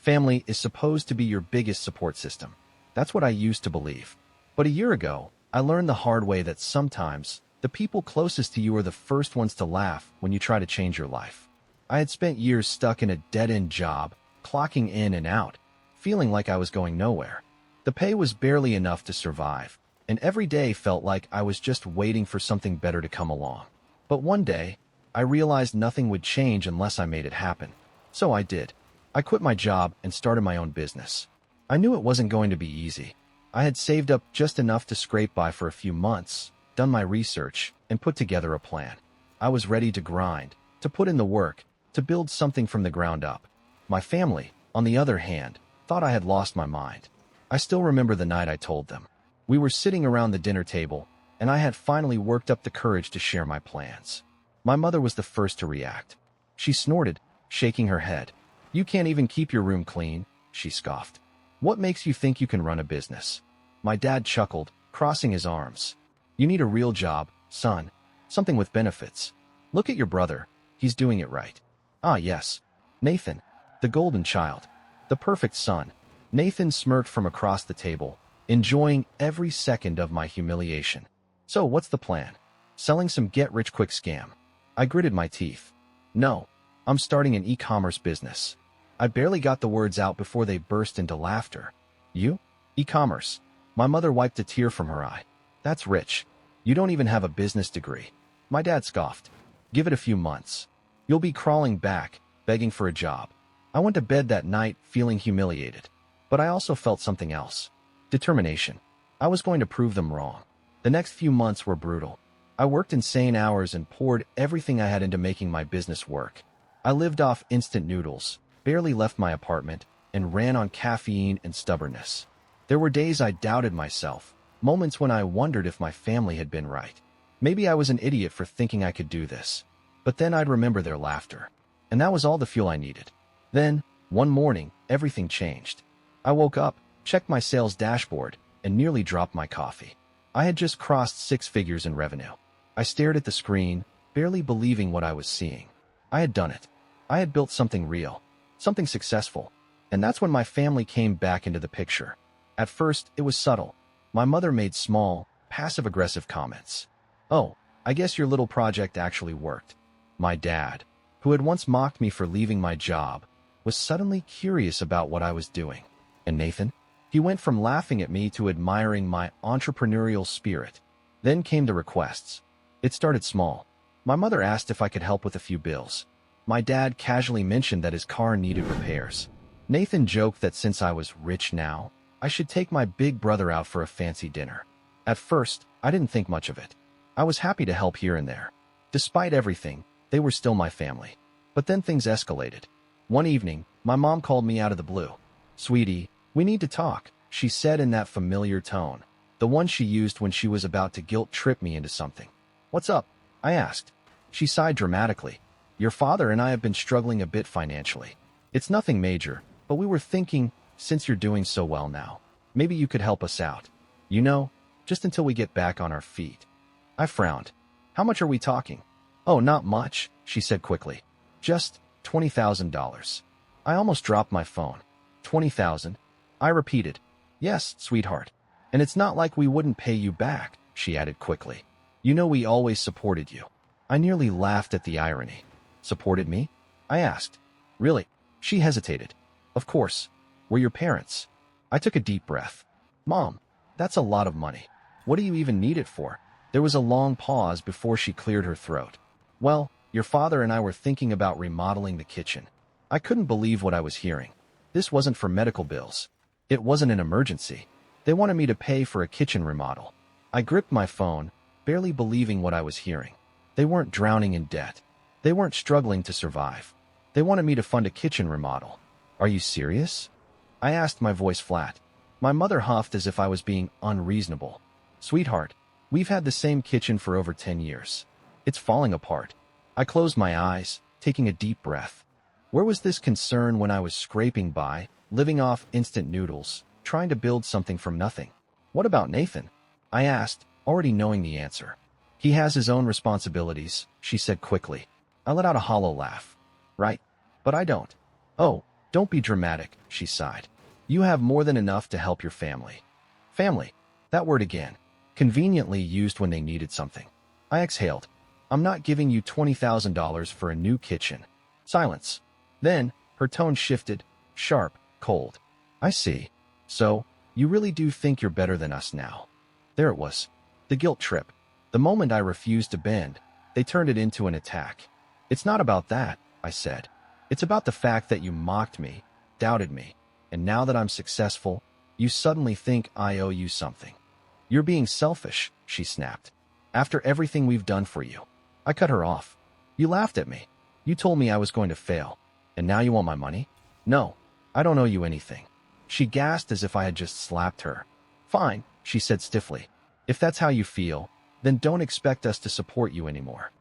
Family is supposed to be your biggest support system. That's what I used to believe. But a year ago, I learned the hard way that sometimes the people closest to you are the first ones to laugh when you try to change your life. I had spent years stuck in a dead-end job, clocking in and out, feeling like I was going nowhere. The pay was barely enough to survive, and every day felt like I was just waiting for something better to come along. But one day, I realized nothing would change unless I made it happen. So I did. I quit my job and started my own business. I knew it wasn't going to be easy. I had saved up just enough to scrape by for a few months, done my research, and put together a plan. I was ready to grind, to put in the work, to build something from the ground up. My family, on the other hand, thought I had lost my mind. I still remember the night I told them. We were sitting around the dinner table, and I had finally worked up the courage to share my plans. My mother was the first to react. She snorted, shaking her head. "You can't even keep your room clean," she scoffed. "What makes you think you can run a business?" My dad chuckled, crossing his arms. "You need a real job, son. Something with benefits. Look at your brother. He's doing it right." "Ah, yes. Nathan. The golden child. The perfect son." Nathan smirked from across the table, enjoying every second of my humiliation. "So what's the plan? Selling some get-rich-quick scam?" I gritted my teeth. "No. I'm starting an e-commerce business." I barely got the words out before they burst into laughter. "You? E-commerce?" My mother wiped a tear from her eye. "That's rich. You don't even have a business degree." My dad scoffed. "Give it a few months. You'll be crawling back, begging for a job." I went to bed that night feeling humiliated. But I also felt something else. Determination. I was going to prove them wrong. The next few months were brutal. I worked insane hours and poured everything I had into making my business work. I lived off instant noodles, barely left my apartment, and ran on caffeine and stubbornness. There were days I doubted myself, moments when I wondered if my family had been right. Maybe I was an idiot for thinking I could do this. But then I'd remember their laughter. And that was all the fuel I needed. Then, one morning, everything changed. I woke up, checked my sales dashboard, and nearly dropped my coffee. I had just crossed 6 figures in revenue. I stared at the screen, barely believing what I was seeing. I had done it. I had built something real, something successful. And that's when my family came back into the picture. At first, it was subtle. My mother made small, passive-aggressive comments. "Oh, I guess your little project actually worked." My dad, who had once mocked me for leaving my job, was suddenly curious about what I was doing. And Nathan? He went from laughing at me to admiring my entrepreneurial spirit. Then came the requests. It started small. My mother asked if I could help with a few bills. My dad casually mentioned that his car needed repairs. Nathan joked that since I was rich now, I should take my big brother out for a fancy dinner. At first, I didn't think much of it. I was happy to help here and there. Despite everything, they were still my family. But then things escalated. One evening, my mom called me out of the blue. "Sweetie, we need to talk," she said in that familiar tone, the one she used when she was about to guilt-trip me into something. "What's up?" I asked. She sighed dramatically. "Your father and I have been struggling a bit financially. It's nothing major, but we were thinking, since you're doing so well now, maybe you could help us out. You know, just until we get back on our feet." I frowned. "How much are we talking?" "Oh, not much," she said quickly. "Just $20,000. I almost dropped my phone. $20,000? I repeated. "Yes, sweetheart. And it's not like we wouldn't pay you back," she added quickly. "You know we always supported you." I nearly laughed at the irony. "Supported me?" I asked. "Really?" She hesitated. "Of course. We're your parents." I took a deep breath. "Mom, that's a lot of money. What do you even need it for?" There was a long pause before she cleared her throat. "Well, your father and I were thinking about remodeling the kitchen." I couldn't believe what I was hearing. This wasn't for medical bills. It wasn't an emergency. They wanted me to pay for a kitchen remodel. I gripped my phone, barely believing what I was hearing. They weren't drowning in debt. They weren't struggling to survive. They wanted me to fund a kitchen remodel. "Are you serious?" I asked, my voice flat. My mother huffed as if I was being unreasonable. "Sweetheart, we've had the same kitchen for over 10 years. It's falling apart." I closed my eyes, taking a deep breath. Where was this concern when I was scraping by, living off instant noodles, trying to build something from nothing? "What about Nathan?" I asked, already knowing the answer. "He has his own responsibilities," she said quickly. I let out a hollow laugh. "Right. But I don't." "Oh, Don't be dramatic, she sighed. You have more than enough to help your family. Family. That word again. Conveniently used when they needed something. I exhaled. I'm not giving you $20,000 for a new kitchen. Silence. Then, her tone shifted, sharp, cold. I see. So, you really do think you're better than us now. There it was. The guilt trip. The moment I refused to bend, they turned it into an attack. It's not about that, I said. It's about the fact that you mocked me, doubted me, and now that I'm successful, you suddenly think I owe you something. You're being selfish, she snapped. After everything we've done for you. I cut her off. You laughed at me. You told me I was going to fail. And now you want my money? No, I don't owe you anything. She gasped as if I had just slapped her. Fine, she said stiffly. If that's how you feel, then don't expect us to support you anymore.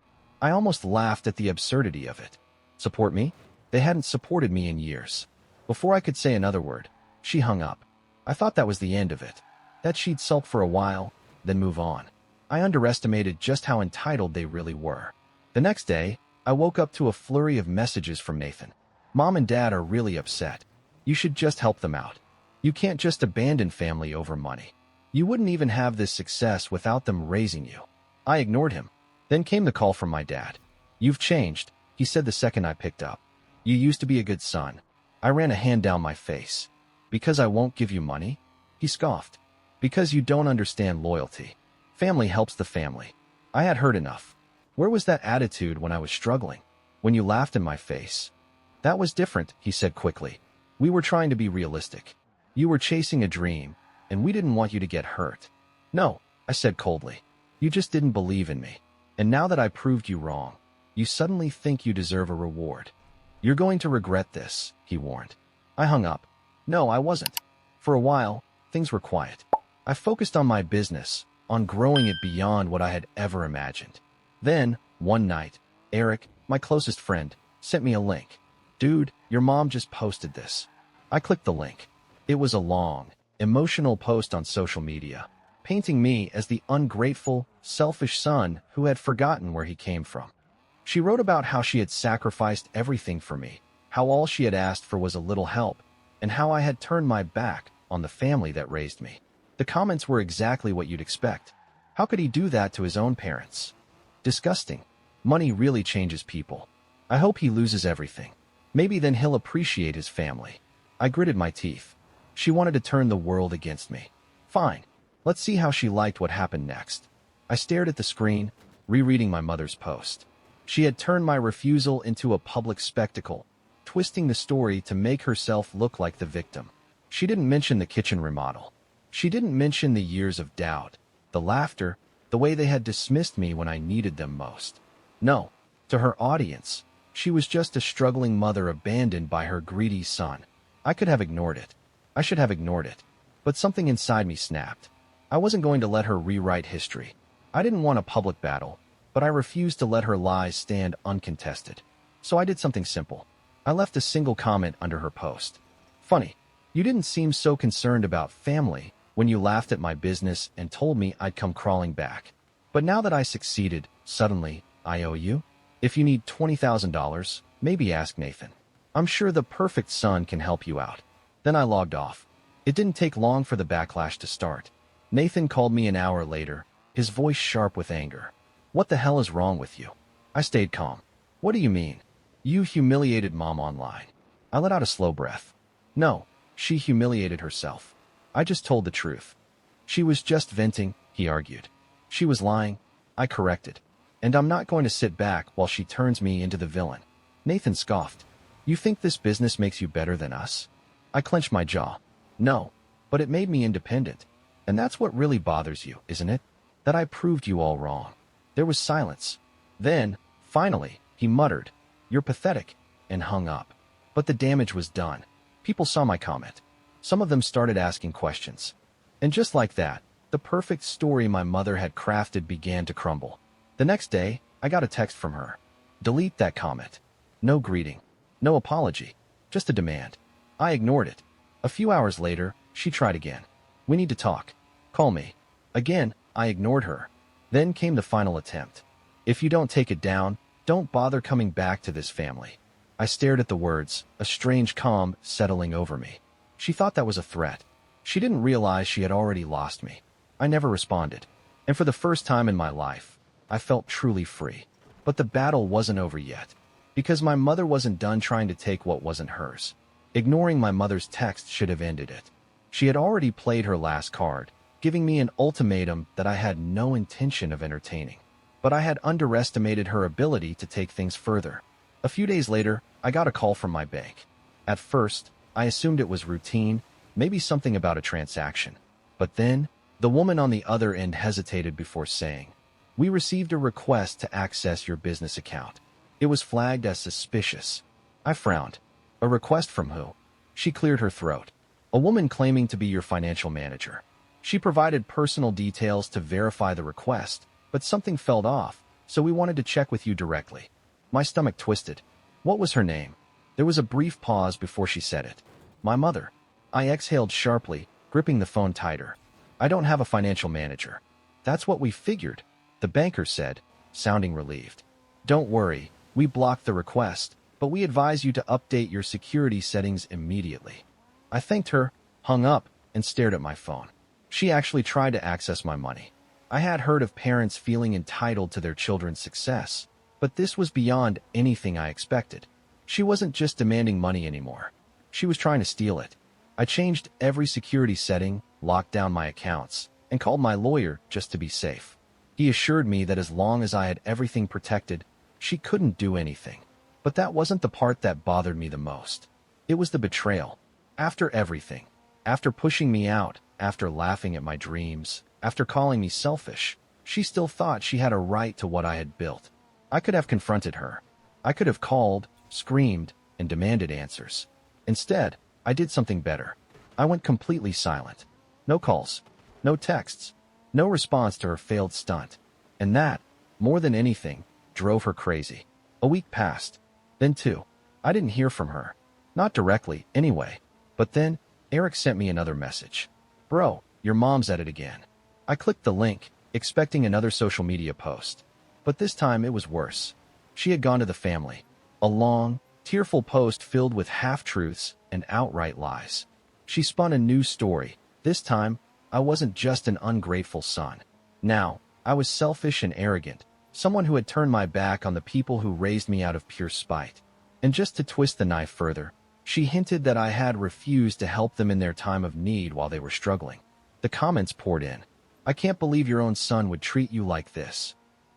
I almost laughed at the absurdity of it. Support me? They hadn't supported me in years. Before I could say another word, she hung up. I thought that was the end of it. That she'd sulk for a while, then move on. I underestimated just how entitled they really were. The next day, I woke up to a flurry of messages from Nathan. Mom and Dad are really upset. You should just help them out. You can't just abandon family over money. You wouldn't even have this success without them raising you. I ignored him. Then came the call from my dad. You've changed, he said the second I picked up. You used to be a good son. I ran a hand down my face. Because I won't give you money? He scoffed. Because you don't understand loyalty. Family helps the family. I had heard enough. Where was that attitude when I was struggling? When you laughed in my face? That was different, he said quickly. We were trying to be realistic. You were chasing a dream, and we didn't want you to get hurt. No, I said coldly. You just didn't believe in me. And now that I proved you wrong, you suddenly think you deserve a reward. You're going to regret this, he warned. I hung up. No, I wasn't. For a while, things were quiet. I focused on my business, on growing it beyond what I had ever imagined. Then, one night, Eric, my closest friend, sent me a link. Dude, your mom just posted this. I clicked the link. It was a long, emotional post on social media, painting me as the ungrateful, selfish son who had forgotten where he came from. She wrote about how she had sacrificed everything for me, how all she had asked for was a little help, and how I had turned my back on the family that raised me. The comments were exactly what you'd expect. How could he do that to his own parents? Disgusting. Money really changes people. I hope he loses everything. Maybe then he'll appreciate his family. I gritted my teeth. She wanted to turn the world against me. Fine. Let's see how she liked what happened next. I stared at the screen, rereading my mother's post. She had turned my refusal into a public spectacle, twisting the story to make herself look like the victim. She didn't mention the kitchen remodel. She didn't mention the years of doubt, the laughter, the way they had dismissed me when I needed them most. No, to her audience, she was just a struggling mother abandoned by her greedy son. I could have ignored it. I should have ignored it. But something inside me snapped. I wasn't going to let her rewrite history. I didn't want a public battle, but I refused to let her lies stand uncontested. So I did something simple. I left a single comment under her post. Funny, you didn't seem so concerned about family when you laughed at my business and told me I'd come crawling back. But now that I succeeded, suddenly, I owe you? If you need $20,000, maybe ask Nathan. I'm sure the perfect son can help you out. Then I logged off. It didn't take long for the backlash to start. Nathan called me an hour later, his voice sharp with anger. What the hell is wrong with you? I stayed calm. What do you mean? You humiliated Mom online. I let out a slow breath. No, she humiliated herself. I just told the truth. She was just venting, he argued. She was lying. I corrected. And I'm not going to sit back while she turns me into the villain. Nathan scoffed. You think this business makes you better than us? I clenched my jaw. No, but it made me independent. And that's what really bothers you, isn't it? That I proved you all wrong. There was silence. Then, finally, he muttered, You're pathetic, and hung up. But the damage was done. People saw my comment. Some of them started asking questions. And just like that, the perfect story my mother had crafted began to crumble. The next day, I got a text from her. Delete that comment. No greeting. No apology. Just a demand. I ignored it. A few hours later, she tried again. We need to talk. Call me. Again, I ignored her. Then came the final attempt. If you don't take it down, don't bother coming back to this family. I stared at the words, a strange calm settling over me. She thought that was a threat. She didn't realize she had already lost me. I never responded. And for the first time in my life, I felt truly free. But the battle wasn't over yet. Because my mother wasn't done trying to take what wasn't hers. Ignoring my mother's text should have ended it. She had already played her last card, giving me an ultimatum that I had no intention of entertaining. But I had underestimated her ability to take things further. A few days later, I got a call from my bank. At first, I assumed it was routine, maybe something about a transaction. But then, the woman on the other end hesitated before saying, "We received a request to access your business account." It was flagged as suspicious. I frowned. A request from who? She cleared her throat. A woman claiming to be your financial manager. She provided personal details to verify the request, but something felt off, so we wanted to check with you directly. My stomach twisted. What was her name? There was a brief pause before she said it. My mother. I exhaled sharply, gripping the phone tighter. I don't have a financial manager. That's what we figured, the banker said, sounding relieved. Don't worry, we blocked the request, but we advise you to update your security settings immediately. I thanked her, hung up, and stared at my phone. She actually tried to access my money. I had heard of parents feeling entitled to their children's success, but this was beyond anything I expected. She wasn't just demanding money anymore. She was trying to steal it. I changed every security setting, locked down my accounts, and called my lawyer just to be safe. He assured me that as long as I had everything protected, she couldn't do anything. But that wasn't the part that bothered me the most. It was the betrayal. After everything, after pushing me out, after laughing at my dreams, after calling me selfish, she still thought she had a right to what I had built. I could have confronted her. I could have called, screamed, and demanded answers. Instead, I did something better. I went completely silent. No calls, no texts, no response to her failed stunt. And that, more than anything, drove her crazy. A week passed. Then two. I didn't hear from her. Not directly, anyway. But then, Eric sent me another message. "Bro, your mom's at it again." I clicked the link, expecting another social media post. But this time it was worse. She had gone to the family. A long, tearful post filled with half-truths and outright lies. She spun a new story. This time, I wasn't just an ungrateful son. Now, I was selfish and arrogant, someone who had turned my back on the people who raised me out of pure spite. And just to twist the knife further, she hinted that I had refused to help them in their time of need while they were struggling. The comments poured in. "I can't believe your own son would treat you like this.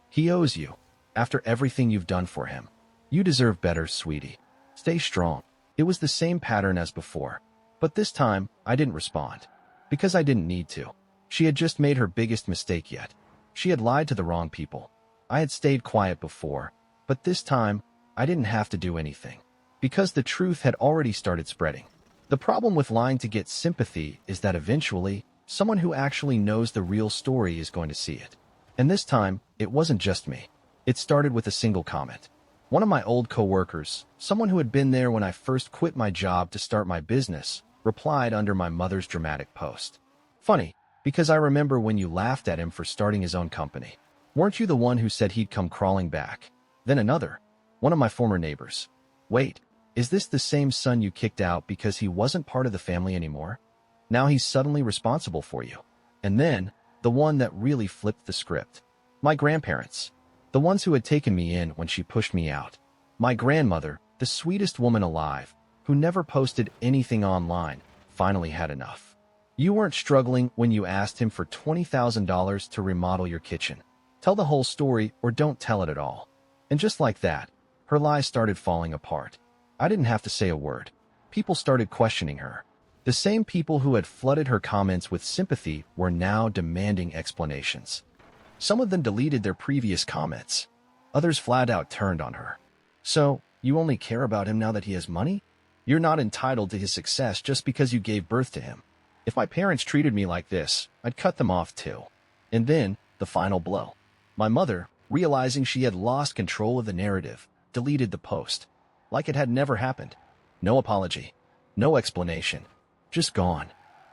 He owes you. After everything you've done for him. You deserve better, sweetie. Stay strong." It was the same pattern as before. But this time, I didn't respond. Because I didn't need to. She had just made her biggest mistake yet. She had lied to the wrong people. I had stayed quiet before, but this time, I didn't have to do anything. Because the truth had already started spreading. The problem with lying to get sympathy is that eventually, someone who actually knows the real story is going to see it. And this time, it wasn't just me. It started with a single comment. One of my old coworkers, someone who had been there when I first quit my job to start my business, replied under my mother's dramatic post. "Funny, because I remember when you laughed at him for starting his own company. Weren't you the one who said he'd come crawling back?" Then another, one of my former neighbors. "Wait, is this the same son you kicked out because he wasn't part of the family anymore? Now he's suddenly responsible for you." And then, the one that really flipped the script. My grandparents. The ones who had taken me in when she pushed me out. My grandmother, the sweetest woman alive, who never posted anything online, finally had enough. "You weren't struggling when you asked him for $20,000 to remodel your kitchen. Tell the whole story or don't tell it at all." And just like that, her lies started falling apart. I didn't have to say a word. People started questioning her. The same people who had flooded her comments with sympathy were now demanding explanations. Some of them deleted their previous comments. Others flat out turned on her. "So, you only care about him now that he has money? You're not entitled to his success just because you gave birth to him. If my parents treated me like this, I'd cut them off too." And then, the final blow. My mother, realizing she had lost control of the narrative, deleted the post. Like it had never happened. No apology. No explanation. Just gone.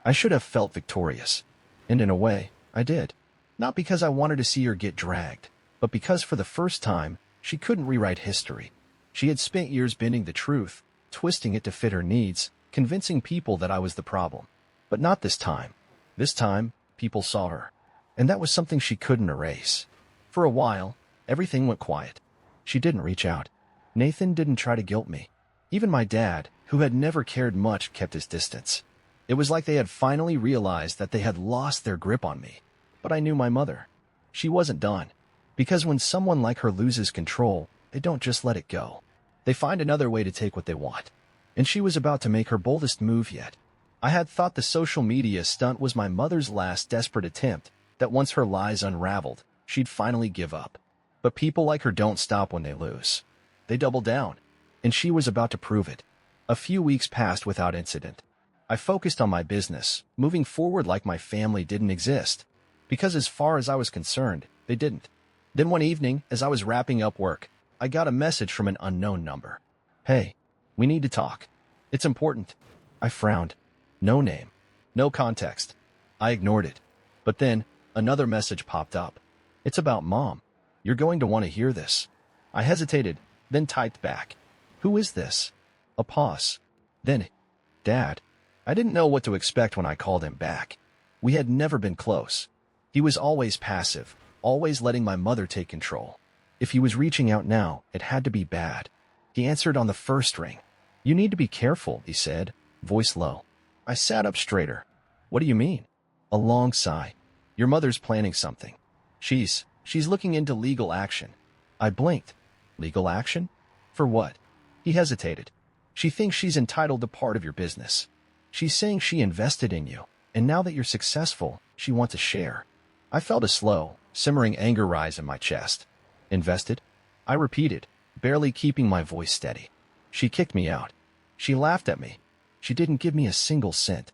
I should have felt victorious. And in a way, I did. Not because I wanted to see her get dragged, but because for the first time, she couldn't rewrite history. She had spent years bending the truth, twisting it to fit her needs, convincing people that I was the problem. But not this time. This time, people saw her. And that was something she couldn't erase. For a while, everything went quiet. She didn't reach out. Nathan didn't try to guilt me. Even my dad, who had never cared much, kept his distance. It was like they had finally realized that they had lost their grip on me. But I knew my mother. She wasn't done. Because when someone like her loses control, they don't just let it go. They find another way to take what they want. And she was about to make her boldest move yet. I had thought the social media stunt was my mother's last desperate attempt, that once her lies unraveled, she'd finally give up. But people like her don't stop when they lose. They double down. And she was about to prove it. A few weeks passed without incident. I focused on my business, moving forward like my family didn't exist. Because as far as I was concerned, they didn't. Then one evening, as I was wrapping up work, I got a message from an unknown number. "Hey, we need to talk. It's important." I frowned. No name. No context. I ignored it. But then, another message popped up. "It's about Mom. You're going to want to hear this." I hesitated, then typed back. "Who is this?" A pause. Then, "Dad." I didn't know what to expect when I called him back. We had never been close. He was always passive, always letting my mother take control. If he was reaching out now, it had to be bad. He answered on the first ring. "You need to be careful," he said, voice low. I sat up straighter. "What do you mean?" A long sigh. "Your mother's planning something. She's looking into legal action." I blinked. "Legal action? For what?" He hesitated. "She thinks she's entitled to part of your business. She's saying she invested in you, and now that you're successful, she wants a share." I felt a slow, simmering anger rise in my chest. "Invested?" I repeated, barely keeping my voice steady. "She kicked me out. She laughed at me. She didn't give me a single cent."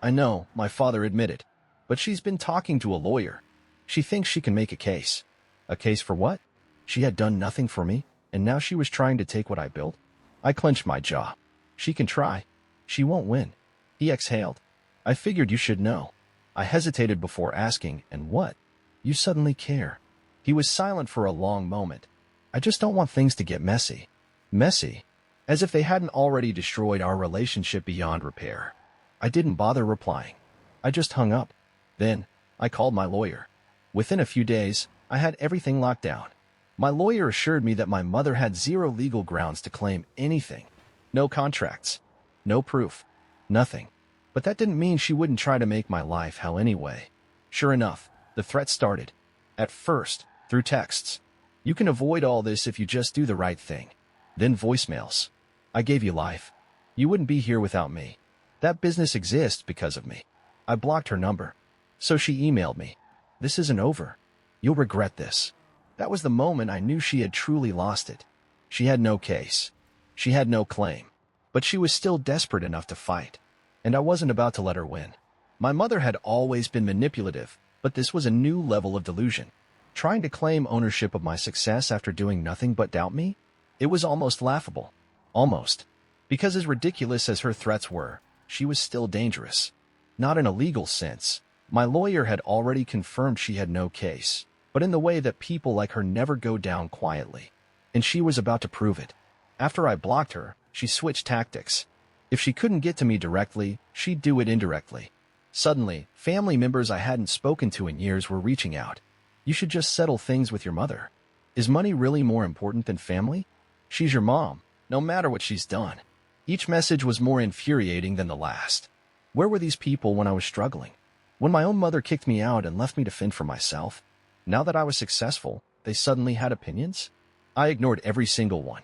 "I know," my father admitted, "but she's been talking to a lawyer. She thinks she can make a case." A case for what? She had done nothing for me, and now she was trying to take what I built? I clenched my jaw. "She can try. She won't win." He exhaled. "I figured you should know." I hesitated before asking, "And what?" "You suddenly care." He was silent for a long moment. "I just don't want things to get messy." Messy? As if they hadn't already destroyed our relationship beyond repair. I didn't bother replying. I just hung up. Then, I called my lawyer. Within a few days, I had everything locked down. My lawyer assured me that my mother had zero legal grounds to claim anything. No contracts. No proof. Nothing. But that didn't mean she wouldn't try to make my life hell anyway. Sure enough, the threat started. At first, through texts. "You can avoid all this if you just do the right thing." Then voicemails. "I gave you life. You wouldn't be here without me. That business exists because of me." I blocked her number. So she emailed me. "This isn't over. You'll regret this." That was the moment I knew she had truly lost it. She had no case. She had no claim. But she was still desperate enough to fight. And I wasn't about to let her win. My mother had always been manipulative, but this was a new level of delusion. Trying to claim ownership of my success after doing nothing but doubt me? It was almost laughable. Almost. Because as ridiculous as her threats were, she was still dangerous. Not in a legal sense. My lawyer had already confirmed she had no case, but in the way that people like her never go down quietly. And she was about to prove it. After I blocked her, she switched tactics. If she couldn't get to me directly, she'd do it indirectly. Suddenly, family members I hadn't spoken to in years were reaching out. "You should just settle things with your mother. Is money really more important than family? She's your mom, no matter what she's done." Each message was more infuriating than the last. Where were these people when I was struggling? When my own mother kicked me out and left me to fend for myself? Now that I was successful, they suddenly had opinions? I ignored every single one.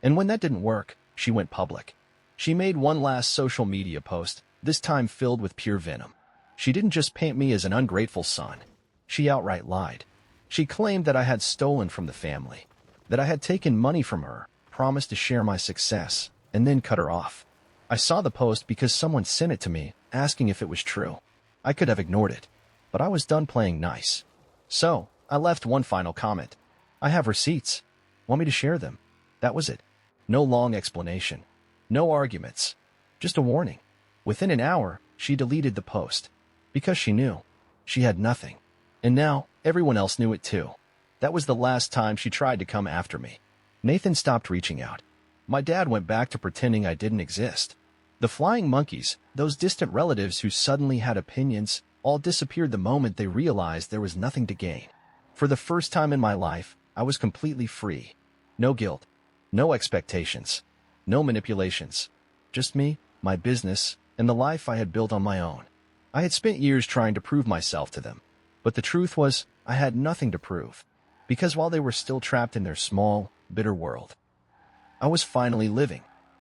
And when that didn't work, she went public. She made one last social media post, this time filled with pure venom. She didn't just paint me as an ungrateful son. She outright lied. She claimed that I had stolen from the family, that I had taken money from her, promised to share my success, and then cut her off. I saw the post because someone sent it to me, asking if it was true. I could have ignored it, but I was done playing nice. So, I left one final comment. "I have receipts. Want me to share them?" That was it. No long explanation. No arguments. Just a warning. Within an hour, she deleted the post. Because she knew. She had nothing. And now, everyone else knew it too. That was the last time she tried to come after me. Nathan stopped reaching out. My dad went back to pretending I didn't exist. The flying monkeys, those distant relatives who suddenly had opinions, all disappeared the moment they realized there was nothing to gain. For the first time in my life, I was completely free. No guilt, no expectations, no manipulations. Just me, my business, and the life I had built on my own. I had spent years trying to prove myself to them. But the truth was, I had nothing to prove. Because while they were still trapped in their small, bitter world, I was finally living.